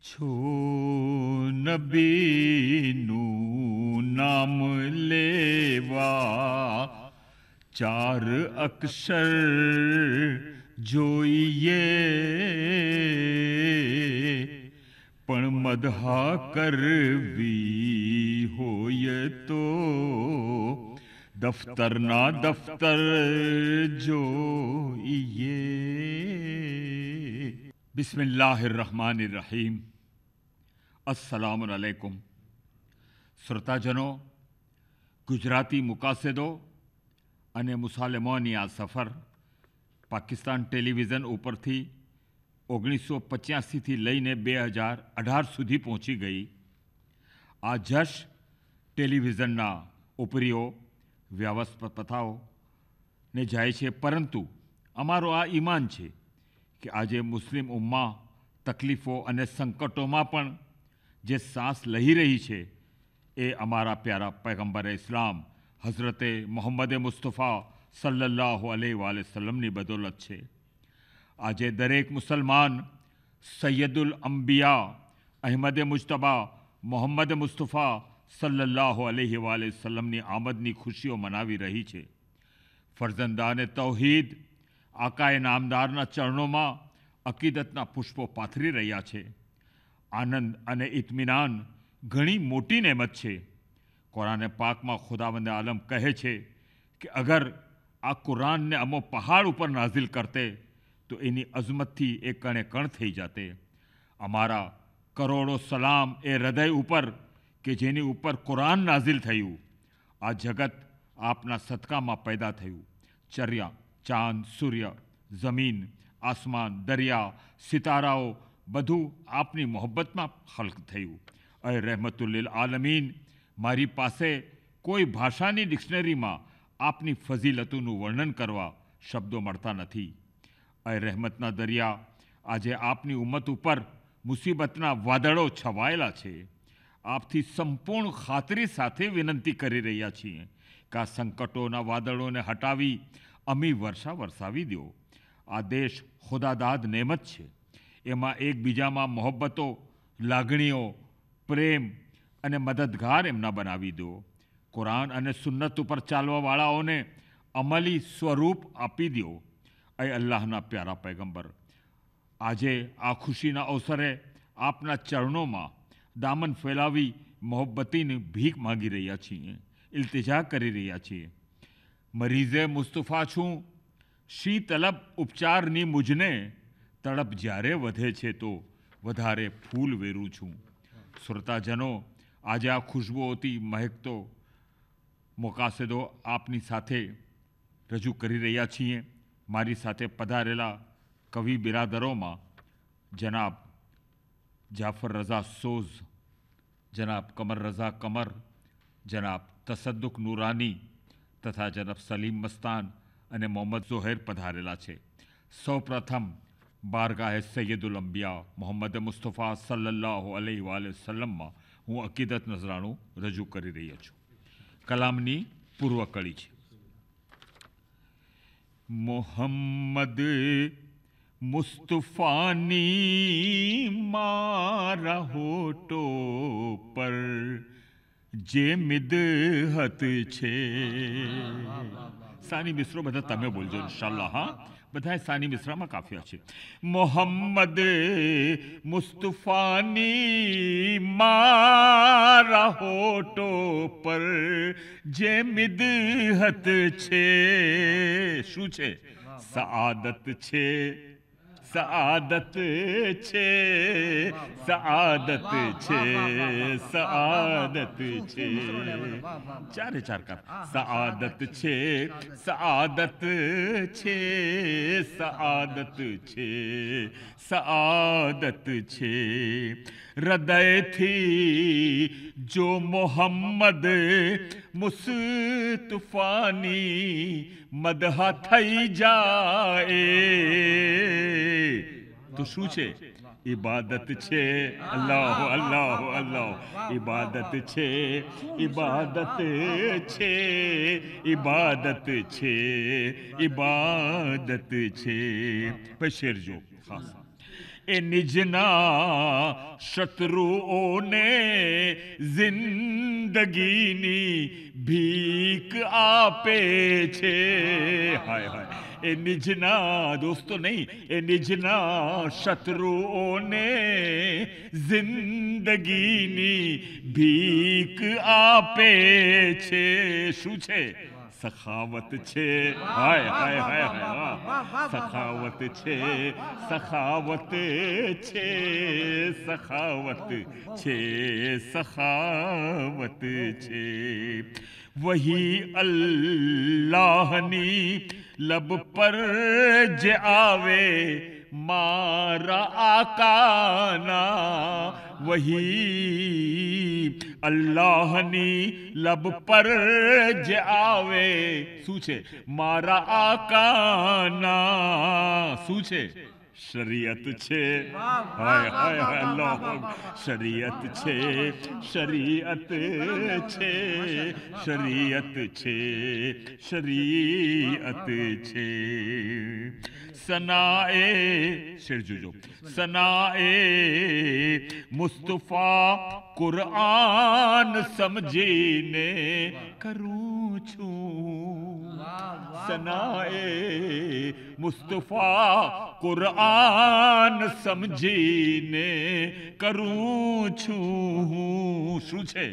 છો નબીનું નામ લેવા ચાર અક્ષર જોઈએ, પણ મદહા કરવી હોય તો દફતરના દફતર જોઈએ. બિસ્મિલ્લાહિર્રહમાનિર્રહીમ. અસ્સલામુ અલૈકુમ. શ્રોતાજનો, ગુજરાતી મુકાસેદો અને મુસાલમોની આ સફર પાકિસ્તાન ટેલિવિઝન ઉપરથી 1985થી લઈને 2018 સુધી પહોંચી ગઈ. આ જશ ટેલિવિઝનના ઉપરીઓ વ્યવસ્થાપતાઓ ને જાય છે, પરંતુ અમારો આ ઈમાન છે કે આજે મુસ્લિમ ઉમ્મા તકલીફો અને સંકટોમાં પણ જે સાંસ લઈ રહી છે એ અમારા પ્યારા પૈગંબરે ઇસ્લામ હઝરતે મોહમ્મદ મુસ્તફા સલ્લલ્લાહુ અલૈહિ વસલ્લમની બદૌલત છે. આજે દરેક મુસલમાન સૈયદુલ અંબિયા અહેમદ મુજતબા મોહમ્મદ મુસ્તફા સલ્લલ્લાહુ અલૈહિ વસલ્લમની આમદની ખુશીઓ મનાવી રહી છે. ફરઝંદાને તૌહીદ આકાએ નામદારના ચરણોમાં અકીદતના પુષ્પો પાથરી રહ્યા છે. આનંદ અને ઇત્મીનાન ઘણી મોટી નેમત છે. કુરાને પાકમાં ખુદાવંદ આલમ કહે છે કે અગર આ કુરાનને અમો પહાડ ઉપર નાઝિલ કરતે તો એની અઝમતથી એ કણે કણ થઈ જાતે. અમારા કરોડો સલામ એ હૃદય ઉપર કે જેની ઉપર કુરાન નાઝિલ થયું. આ જગત આપના સદકામાં પેદા થયું. ચર્યા, ચાંદ, સૂર્ય, જમીન, આસમાન, દરિયા, સિતારાઓ બધું આપની મોહબ્બતમાં ખલ્ક થયું. અય રહેમતુલ્લિલ આલમીન, મારી પાસે કોઈ ભાષાની ડિક્શનરીમાં આપની ફઝીલતોનું વર્ણન કરવા શબ્દો મળતા નથી. અય રહેમતના દરિયા, આજે આપની ઉમ્મત ઉપર મુસીબતના વાદળો છવાયેલા છે. આપથી સંપૂર્ણ ખાતરી સાથે વિનંતી કરી રહ્યા છીએ કે આ સંકટોના વાદળોને હટાવી અમી વર્ષા વરસાવી દો. આ દેશ ખુદાદાદ નેમત છે. એમાં એકબીજામાં મોહબ્બતો, લાગણીઓ, પ્રેમ અને મદદગાર એમના બનાવી દો. કુરાન અને સુન્નત ઉપર ચાલવાવાળાઓને અમલી સ્વરૂપ આપી દો. એ અલ્લાહના પ્યારા પૈગંબર, આજે આ ખુશીના અવસરે આપના ચરણોમાં દામન ફેલાવી મોહબ્બતીની ભીખ માગી રહ્યા છીએ, ઇલ્તિજા કરી રહ્યા છીએ. મરીઝે મુસ્તફા છું, શી તલબ ઉપચારની મુજને, તડપ જ્યારે વધે છે તો વધારે ફૂલ વેરું છું. શ્રોતાજનો, આજે આ ખુશ્બુઓથી મહેકતો મુકાસેદો આપની સાથે રજૂ કરી રહ્યા છીએ. મારી સાથે પધારેલા કવિ બિરાદરોમાં જનાબ જાફર રઝા સોઝ, જનાબ કમર રઝા કમર, જનાબ તસદ્દુક નૂરાની તથા જનાબ સલીમ મસ્તાન અને મોહમ્મદ ઝુહૈર પધારેલા છે. સૌપ્રથમ બારગાહે સૈયદુલ અંબિયા મોહમ્મદ મુસ્તફા સલ્લલ્લાહુ અલૈહિ વસલ્લમમાં હું અકીદત નજરાણું રજૂ કરી રહ્યો છું. કલામની પૂર્વ કડી છે. મોહમ્મદ મુસ્તફાની મારા હોઠો પર જે મિદહત છે. સાની મિસરો બધા તમે બોલજો ઇન્શાલ્લાહ. હા, બધા સાની મિસરામાં કાફિયા છે. મોહમ્મદ મુસ્તફાની મારા હોઠો પર જે મિદહત છે. શું છે? સઆદત છે, સઆદત છે, સઆદત છે, સઆદત છે. ચારે ચાર કાર. સઆદત છે, સઆદત છે, સઆદત છે, સઆદત છે. હૃદયથી જો મોહમ્મદ મુસ્તફાની મદહા થઈ જાય તો શું છે? ઇબાદત છે. અલ્લાહ અલ્લાહ અલ્લાહ. ઇબાદત છે, ઇબાદત છે, ઇબાદત છે, ઇબાદત છે. પછી શેર જો ખાસ. એ નિજના શત્રુઓને જિંદગીની ભીખ આપે છે. હાય હાય, એ નિજના દોસ્તો નહીં, એ નિજના શત્રુઓને જિંદગીની ભીખ આપે છે. શું છે? સખાવત છે. હાય હાય હાય હાય, સખાવત છે, સખાવત છે, સખાવત છે, સખાવત છે. વહી અલ્લાહની લબ પર જે આવે મારા આકાના, વહી અલ્લાહની લબ પર જે આવે શું છે? મારા આકાના શું છે? શરીયત છે. હાય હાય હાય, અલ્લાહ, શરીયત છે, શરીયત છે, શરીયત છે, શરીયત છે. સનાએ શેર જોજો, સનાએ મુસ્તફા કુરઆન સમજીને કરું છું. સનાએ મુસ્તફા કુરઆન સમજીને કરું છું. શું છે?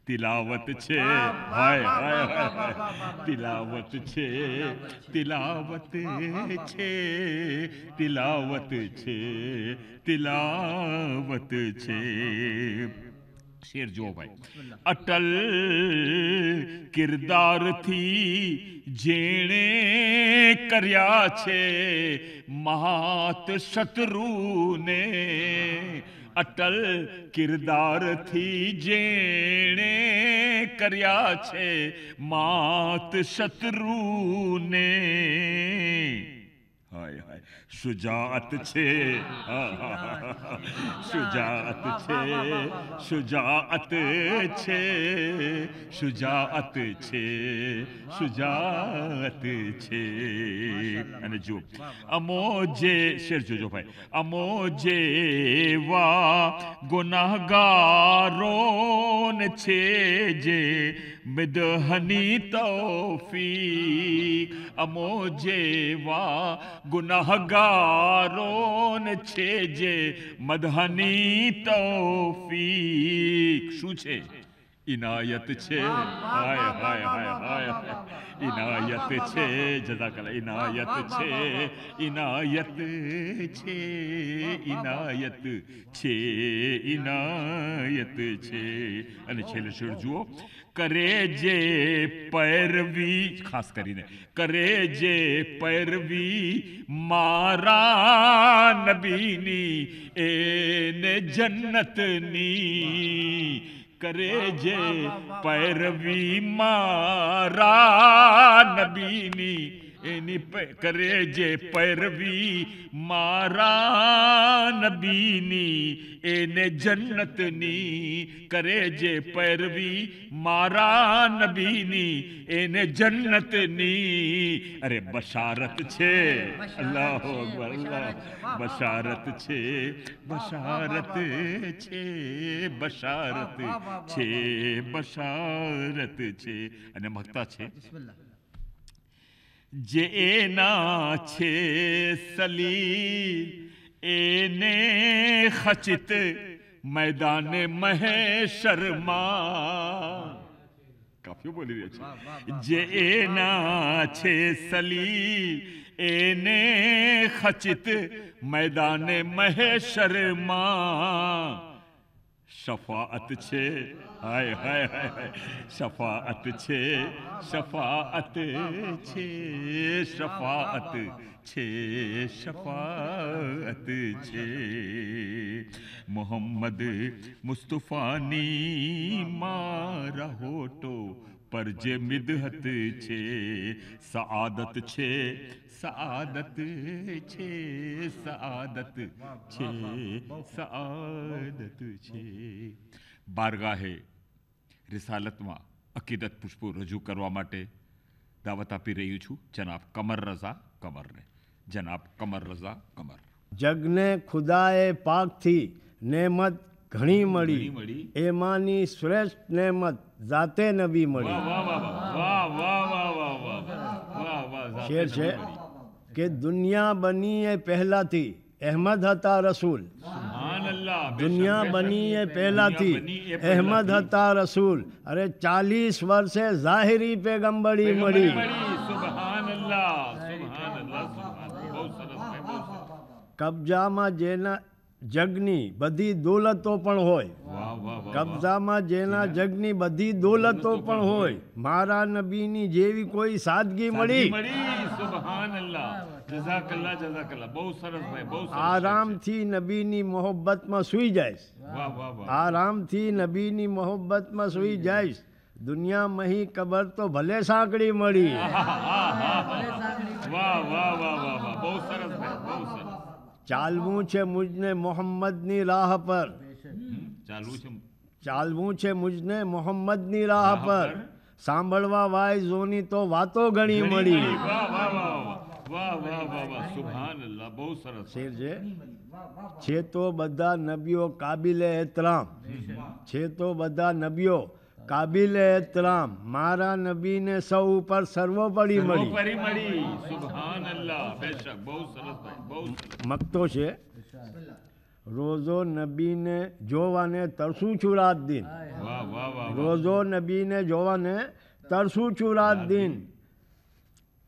તિલાવત છે. હાય હાય હાય, તિલાવત છે, તિલાવત છે, તિલાવત છે, તિલાવત છે. શેર જો ભાઈ, અટલ કિરદારથી જેણે કર્યા છે મહાત શત્રુને, અટલ કિરદારથી જેણે કર્યા છે માત શત્રુને. હાય હાય, શુજાઅત છે, શુજાઅત છે, શુજાઅત છે, શુજાઅત છે, શુજાઅત છે. અને જો અમો જે શેર જોજો ભાઈ, અમો જેવા ગુનાહગારોને છે જે મિદહની તૌફીક, અમો જેવા ગુનાહગારોને છે જે મદહની તૌફીક. શું છે? ઇનાયત છે. હાય હાય હાય હાય, ઇનાયત છે. જઝાકલ્લાહ. ઇનાયત છે, ઇનાયત છે, ઇનાયત છે, ઇનાયત છે. અને છેલ્લે છેલ્લે જુઓ, કરે જે પૈરવી, ખાસ કરીને કરે જે પૈરવી મારા નબીની એને જન્નતની, કરે જે પૈરવી મારા નબીની એની કરે જે પૈરવી મારા નબીની એને જન્નતની, કરે જે પૈરવી મારા નબીની એને જન્નતની. અરે બશારત છે. અલ્લાહુ અકબર, અલ્લાહ, બશારત છે, બશારત છે, બશારત છે, બશારત છે. અને મગતા છે, જે એના છે સલીલ એને ખચિત मैदान મહેશરમાં. કાફીઓ બોલી રહ્યા છે. જેના છે સલીલ એને ખચિત मैदान મહેશરમાં. શફાઅત છે. હાય હાય હાય, શફાઅત છે, શફાઅત છે, શફાઅત છે, શફાઅત છે. મોહમ્મદ મુસ્તફાની મારા હોઠો પર જે મિદહત છે સઆદત છે, સઆદત છે, સઆદત છે, સઆદત છે. બારગાહે રિસાલતમાં અકીદત પુષ્પો રજૂ કરવા માટે દાવત આપી રહ્યું છું જનાબ કમર રઝા કમરને. જનાબ કમર રઝા કમર. જગને ખુદાએ પાકથી નેમત ઘણી મળી, મળી. એમાંની શ્રેષ્ઠ નેમત જાતે નબી મળી. વાહ વાહ વાહ વાહ વાહ વાહ વાહ વાહ વાહ વાહ. શેર છે કે દુનિયા બની એ પહેલાથી અહેમદ હતા રસૂલ. સુભાનઅલ્લાહ. દુનિયા બની એ પહેલાથી અહેમદ હતા રસૂલ. અરે 40 વર્ષે ઝાહિરી પેગમ્બરી મળી. સુભાનઅલ્લાહ સુભાનઅલ્લાહ સુભાન. બહુ સરસ ભાઈ, બહુ સરસ. કબજામાં જેના જગની બધી દોલતો પણ હોય, વાહ વાહ વાહ. કબજામાં જેના જગની બધી દોલતો પણ હોય, મારા નબીની જેવી કોઈ સાદગી મળી. સુભાનઅલ્લાહ. જઝાકલ્લાહ જઝાકલ્લાહ. બહુ સરસ ભાઈ, બહુ સરસ. આરામથી નબીની મોહબ્બતમાં સૂઈ જાય. વાહ વાહ વાહ. આરામથી નબીની મોહબ્બતમાં સૂઈ જાય. દુનિયા મહી કબર તો ભલે સાંકડી મળી. વાહ વાહ વાહ વાહ વાહ. બહુ સરસ ભાઈ, બહુ સરસ. ચાલવું છે મુજને મોહમ્મદની રાહ પર. ચાલવું છે. ચાલવું છે મુજને મોહમ્મદની રાહ પર. સાંભળવા વાય જોની તો વાતો ઘણી મળી. વાહ વાહ વાહ વાહ વાહ વાહ વાહ. સુભાનઅલ્લાહ. બહુ સરસ. શેર છે તો બધા નબીઓ કાબિલે એહતરામ. છે તો બધા નબીઓ કાબિલે એહતરામ. મારા નબીને સૌ ઉપર સર્વોપરી મળી. સર્વોપરી મળી. સુભાનઅલ્લાહ. બેશક. બહુ સરસ ભાઈ, બહુ સરસ. મકતો છે રોજો નબીને જોવાને તરસું છું રાત દિન. વાહ વાહ વાહ. રોજો નબીને જોવાને તરસું છું રાત દિન.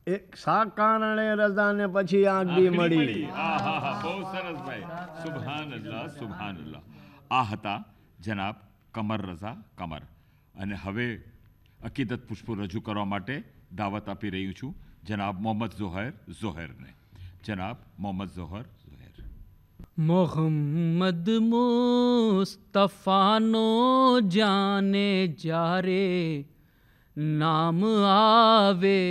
એક શા કારણે રજાને પછી આંગળી મળી. આહા. બહુ સરસ ભાઈ. સુભાનઅલ્લાહ સુભાનઅલ્લાહ. આ હતા જનાબ કમર રઝા કમર. અને હવે અકીદત પુષ્પો રજૂ કરવા માટે દાવત આપી રહ્યું છું જનાબ મોહમ્મદ ઝોહર ઝોહરને. જનાબ મોહમ્મદ ઝોહર ઝોહર. મોહમ્મદ મુસ્તફાનો જાને જ્યારે નામ આવે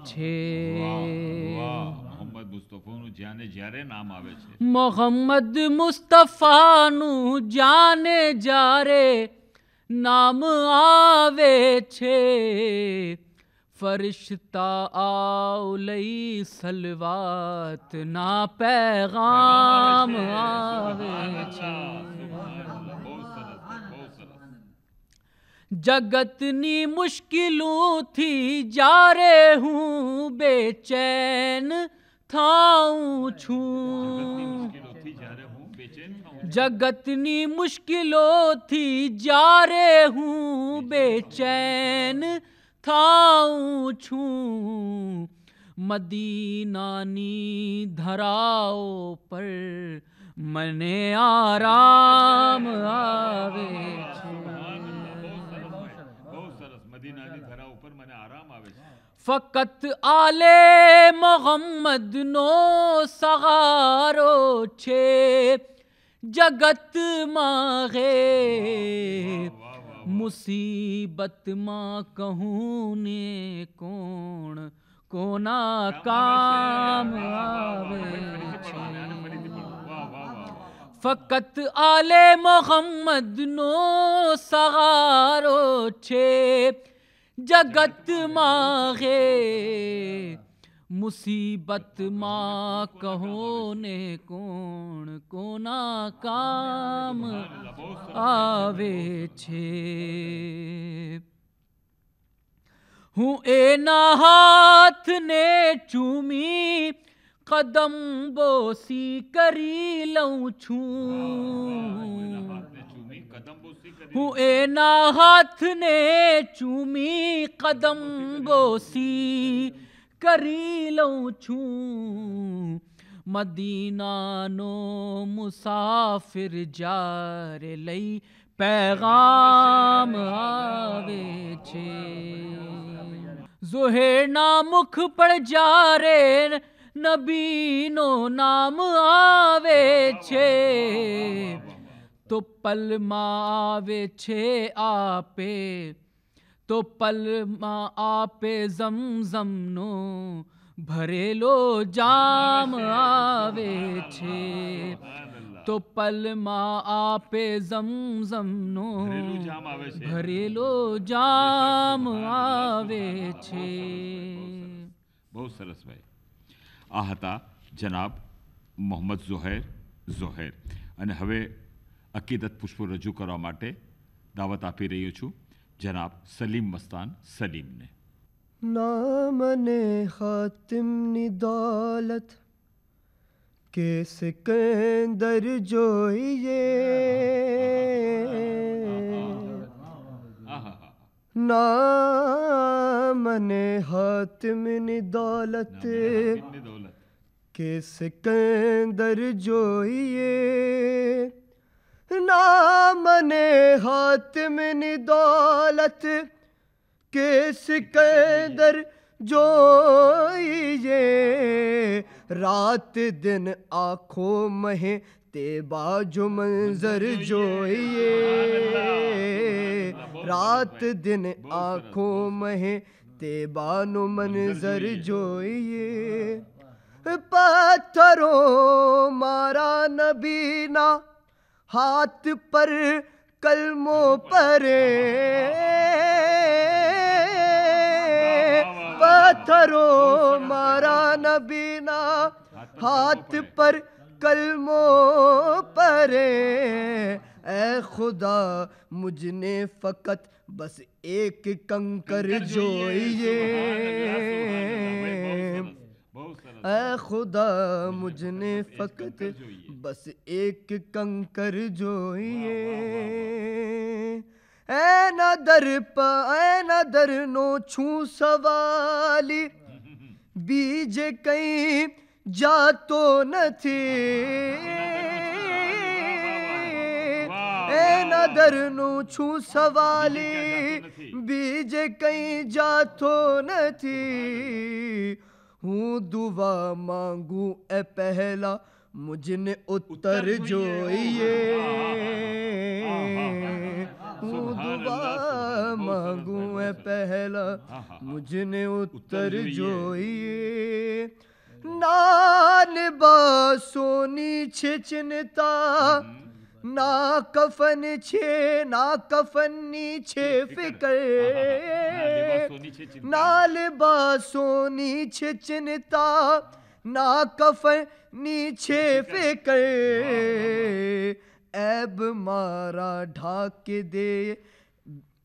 છે. મોહમ્મદ મુસ્તફાનું જ્યાંને જ્યારે નામ આવે છે. મોહમ્મદ મુસ્તફાનું જાને જ્યારે નામ આવે છે. ફરિશ્તા આવ લઈ સલવાત ના પેગામ આવે છે. જગતની મુશ્કિલોથી જ્યારે હું બેચેન થાઉં છું. જગતની મુશ્કિલોથી જ્યારે હું બેચેન થાઉં છું. મદીનાની ધરાઓ પર મને આરામ આવે છે. ફકત આલે મોહમ્મદનો સહારો છે જગતમાં હે. મુસીબતમાં કહું ને કોણ કોના કામ આવે છે. ફકત આલે મોહમ્મદનો સહારો છે જગતમાં હે. મુસીબતમાં કહો ને કોણ કોના કામ આવે છે. હું એના હાથને ચૂમી કદમ બોસી કરી લઉં છું. હું એના હાથને ચૂમી કદમ બોસી કરી લઉં છું. મદીનાનો મુસાફિર જ્યારે લઈ પેગામ આવે છે. ઝોહેરના મુખ પર જ્યારે નબીનો નામ આવે છે. તો પલમાં આવે છે આપે, તો પલમાં આપે ઝમઝમનો ભરેલો જામ આવે છે. તો પલમાં આપે ઝમઝમનો ભરેલો જામ આવે છે. બહુ સરસ ભાઈ. આ હતા જનાબ મોહમ્મદ ઝોહેર અને હવે અકીદત પુષ્પો રજૂ કરવા માટે દાવત આપી રહ્યો છું જનાબ સલીમ મસ્તાન સલીમને. નામને હાતિમની દોલત કે સિકંદર જોઈએ, નામને હાતિમની દોલત કે સિકંદર જોઈએ, નામને હાતિમની દોલત કે સિકંદર જોઈએ, रात दिन आँखों में ते बाजू मंजर जोइए, रात दिन आँखों में ते बानो मंजर जोइए, पत्थरों मारा नबीना हाथ पर कलमों पर, पत्थरों मारा नबीना हाथ पर कलमों पर, ऐ खुदा मुझने फकत बस एक कंकर जोइए, ऐ खुदा मुझने फकत बस एक कंकर जोइए, ऐ न दर नो छू सवाली बीज कहीं जातो નથી, એ નદરનું છું સવાલી બીજ કઈ જાતો નથી, હું દુઆ માંગુ એ પહેલા મુझने ઉત્તર જોઈએ, હું દુઆ માંગુ એ પહેલા મુझने ઉત્તર જોઈએ, ના લિબાસોની છે ચિંતા, ના કફન છે ના કફનની છે ફિકર, ના લિબાસોની છે ચિંતા, ના કફનની છે ફિકર, ऐब मारा ढाके दे,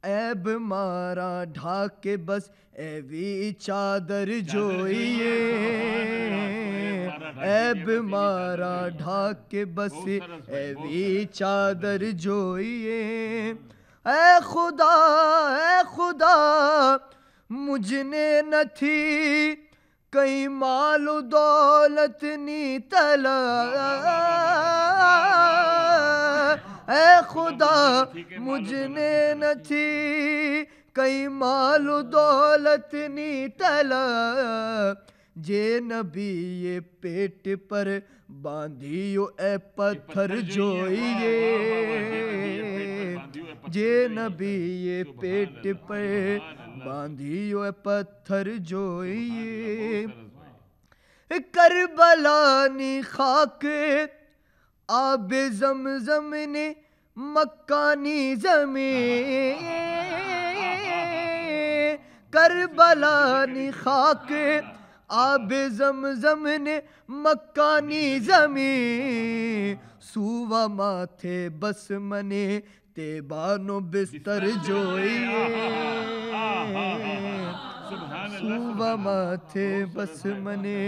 ऐब मारा ढाके बस एवी चादर जोइए, ऐब मारा ढाके बस एवी चादर जोइए, ऐ खुदा मुझने नथी कई माल दौलत नी तला, ऐ खुदा मुझने नथी कई माल दौलत नी तला, जे नबी ये पेट पर बांधियो ए पत्थर जोइए, जे नबी ये पेट पर बांधियो ए पत्थर जोइए, करबलानी खाक आबे ज़मज़म ने मक्कानी ज़मीं, करबलानी खाक आबे ज़मज़म ने मक्कानी ज़मीं, सूवा माथे बस मने ते बानो बिस्तर जोइए, सूवा माथे बस मने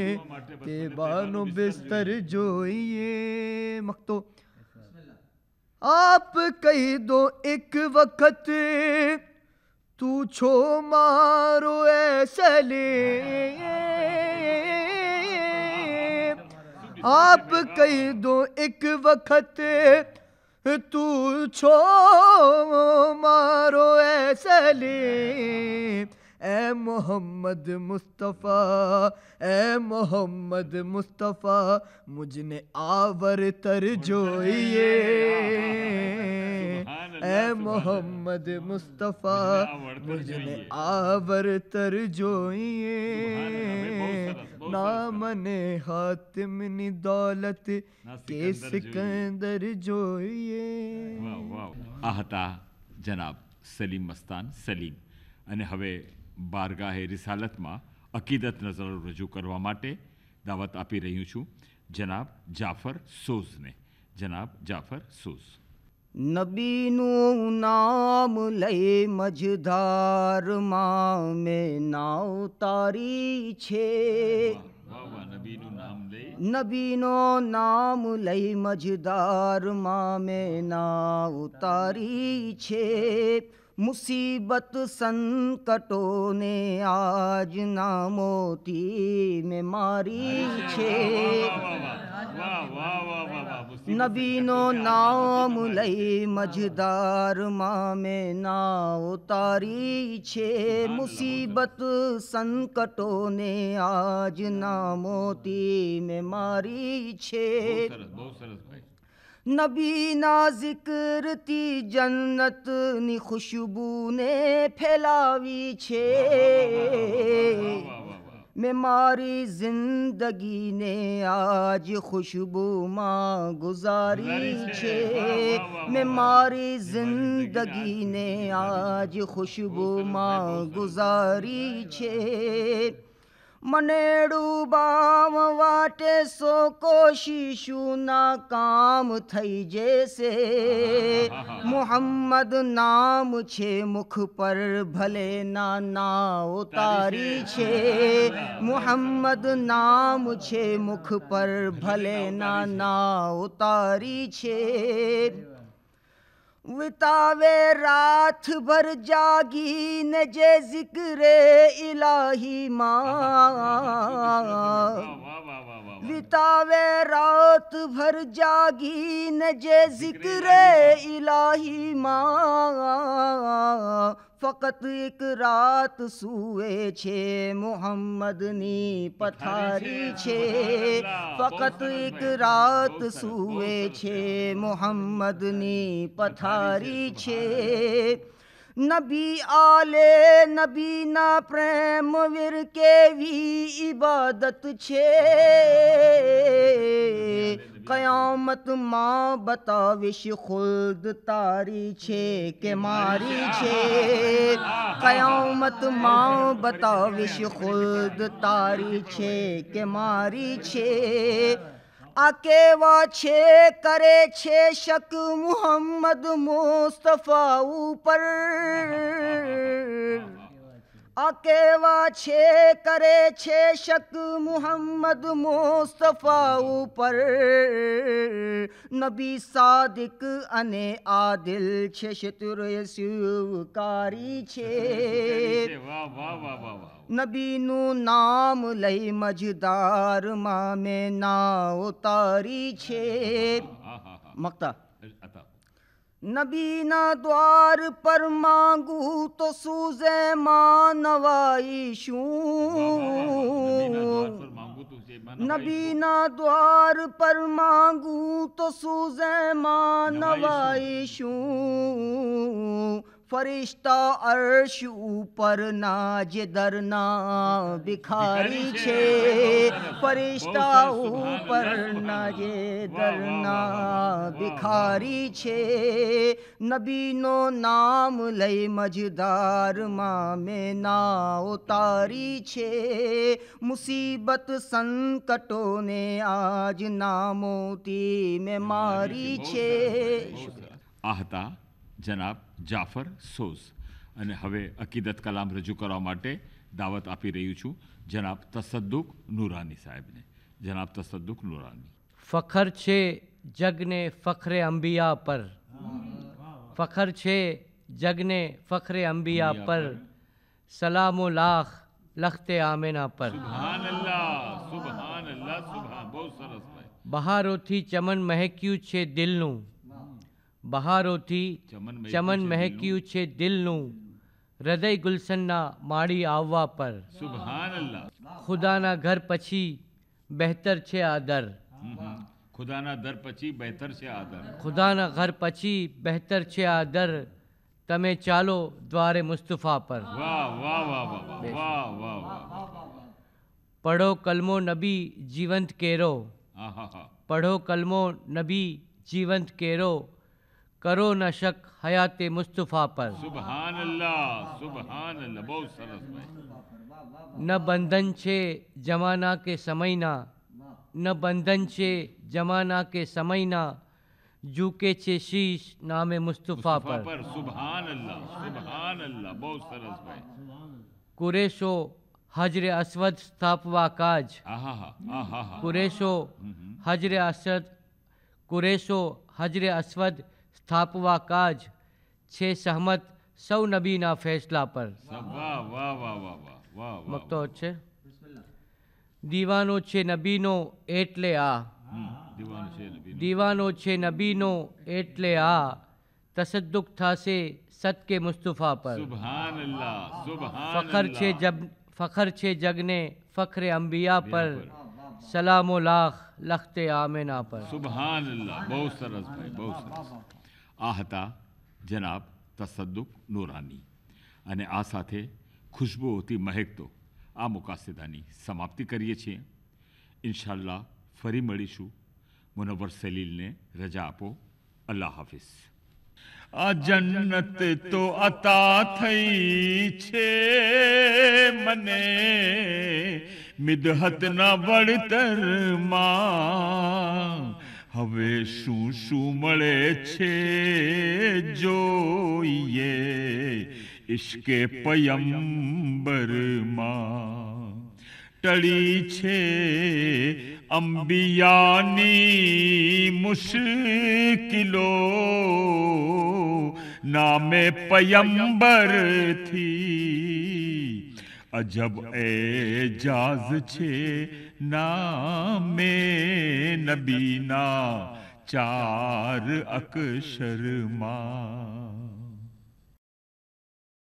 ते बानो बिस्तर जोइए, मक्तो आप कही दो एक वक्त तू छो मारो ऐसले, आप कही दो एक वक्त तू छो मारो ऐसले, ऐ मोहम्मद मुस्तफ़ा मुझने आवर तर जोइए, ऐ मोहम्मद मुस्तफ़ा मुझने आवर तर जोइए, ना मने हातिमनी दौलत के सिकंदर जोइए. આ હતા જનાબ સલીમ મસ્તાન સલીમ અને હવે બારગાહે રિસાલતમાં અકીદત નઝરો રજૂ કરવા માટે દાવત આપી રહ્યું છું જનાબ જાફર સોઝને. જનાબ જાફર સોઝ. નબીનું નામ લઈ મજધારમાં મેં નાવ તારી છે. વાહ વાહ, નબીનું નામ લઈ. નબીનો નામ લઈ મજધારમાં મેં નાવ તારી છે. મુસીબત સંકટોને આજ નામોથી મેં મારી છે. નબીનો નામ લઈ મજદારમાં મેં નાવ તારી છે. મુસીબત સંકટોને આજ નામોથી મેં મારી છે. બહુ સરસ ભાઈ. નબીના જિક્રથી જન્નતની ખુશ્બુને ફેલાવી છે. મેં મારી જિંદગીને આજ ખુશ્બુમાં ગુજારી છે. મેં મારી જિંદગીને આજ ખુશ્બુમાં ગુજારી છે. મને ડૂબાવ વાટે સો કોશિશોના કામ થઈ જશે. મુહમ્મદ નામ છે મુખ પર ભલે ના ઉતારી છે. મુહમ્મદ નામ છે મુખ પર ભલે ના ઉતારી છે. વિતાવે રાત ભર જાગીને જે જિક્રે ઇલાહીમાં. વિતાવે રાત ભર જાગીને જે જિક્રે ઇલાહીમાં. ફકત એક રાત સૂવે છે મુહમ્મદની પથારી છે. ફકત એક રાત સૂવે છે મુહમ્મદની પથારી છે. નબી આલે નબીના પ્રેમ વીર કેવી ઇબાદત છે. કયામતમાં બતાવીશ ખુદ તારી છે કે મારી છે. કયામતમાં બતાવીશ ખુદ તારી છે કે મારી છે. આ કેવા છે કરે છે શક મુહમ્મદ મુસ્તફા ઉપર. આ કેવા છે કરે છે શક મુહમ્મદ મુસ્તફા ઉપર. નબી સાદિક અને આદિલ છે. શતુરે સ્વીકારી છે. નબીનું નામ લઈ મજદારમાં મેં નાવ તારી છે. મક્તા. નબીના દ્વાર પર માંગું તો સૂઝે માં નવાઈશું. નબીના દ્વાર પર માંગું તો સૂઝે માં નવાઈશું. ફરિશ્તા અર્શ ઉપરના જે દરના ભિખારી છે. ફરિશ્તા ઉપરના જે દરના ભિખારી છે. નબીનો નામ લઈ મજદારમાં મેં નાવ તારી છે. મુસીબત સંકટોને આજ નામોથી મેં મારી છે. આ હતા જનાબ જાફર સોઝ. અને હવે અકીદત કલામ રજૂ કરવા માટે દાવત આપી રહ્યું છું જનાબ તસદ્દુક નુરાની સાહેબને. જનાબ તસદ્દુક નુરાની. ફખર છે જગને ફખરે અંબિયા પર. ફખર છે જગને ફખરે અંબિયા પર. સલામો લાખ લખતે આમેના પર. સુભાન અલ્લાહ, સુભાન અલ્લાહ, સુભાન. બહુ સરસ ભાઈ. બહારોથી ચમન મહેક્યું છે દિલનું. બહારોથી ચમન મહેક્યું છે દિલનું. હૃદય ગુલશનના માળી આવવા પર. સુભાન અલ્લાહ. ખુદાના ઘર પછી બહેતર છે આ દર. ખુદાના દર પછી બહેતર છે આ દર. ખુદાના ઘર પછી બહેતર છે આ દર. તમે ચાલો દ્વારે મુસ્તફા પર. વાહ વાહ વાહ વાહ વાહ વાહ વાહ. પઢો કલમો નબી જીવંત કેરો. આહા. પઢો કલમો નબી જીવંત કેરો. કરો ન શક હયાતે મુસ્તફા પર. સુભાન અલ્લાહ, સુભાન અલ્લાહ. બહુ સરસ ભાઈ. ન બંધન છે જમાના કે સમયના. ન બંધન છે જમાના કે સમયના, ઝૂકે છે શીશ નામે મુસ્તફા પર. સુભાન અલ્લાહ, બહુ સરસ ભાઈ. કુરેશો હજરે અસવદ સ્થાપવા કાજ. આહા કુરેશો હજરે અસવદ સ્થાપવા કાજ, છે સહમત સૌ નબીના ફેસલા પર. વાહ. મકતો છે. દીવાનો છે નબીનો એટલે આ, દીવાનો છે નબીનો એટલે આ, તસદ્દુક થાશે સદકે મુસ્તફા પર. સુભાન અલ્લાહ. ફખર છે જગને ફખરે અંબિયા પર, સલામો લાખ લખતે આમેના પર. સુભાન અલ્લાહ, બહુ સરસ ભાઈ, બહુ સરસ. આ હતા જનાબ તસદ્દુક નૂરાની, અને આ સાથે ખુશ્બુઓથી મહેકતો આ મુકાસેદાની સમાપ્તિ કરીએ છીએ. ઇન્શાઅલ્લાહ ફરી મળીશું. મુનવ્વર સલીલને રજા આપો. અલ્લાહ હાફિઝ. આ જન્નત તો અતા થઈ છે મને મિદહતના વળતરમાં, હવે શું શું મળે છે જોઈએ ઇશ્કે પયંબરમાં. ટળી છે અંબિયાની મુશ્કિલો, નામે પયંબરથી અજબ એજાઝ છે નામે નબીના 4 અક્ષરમાં.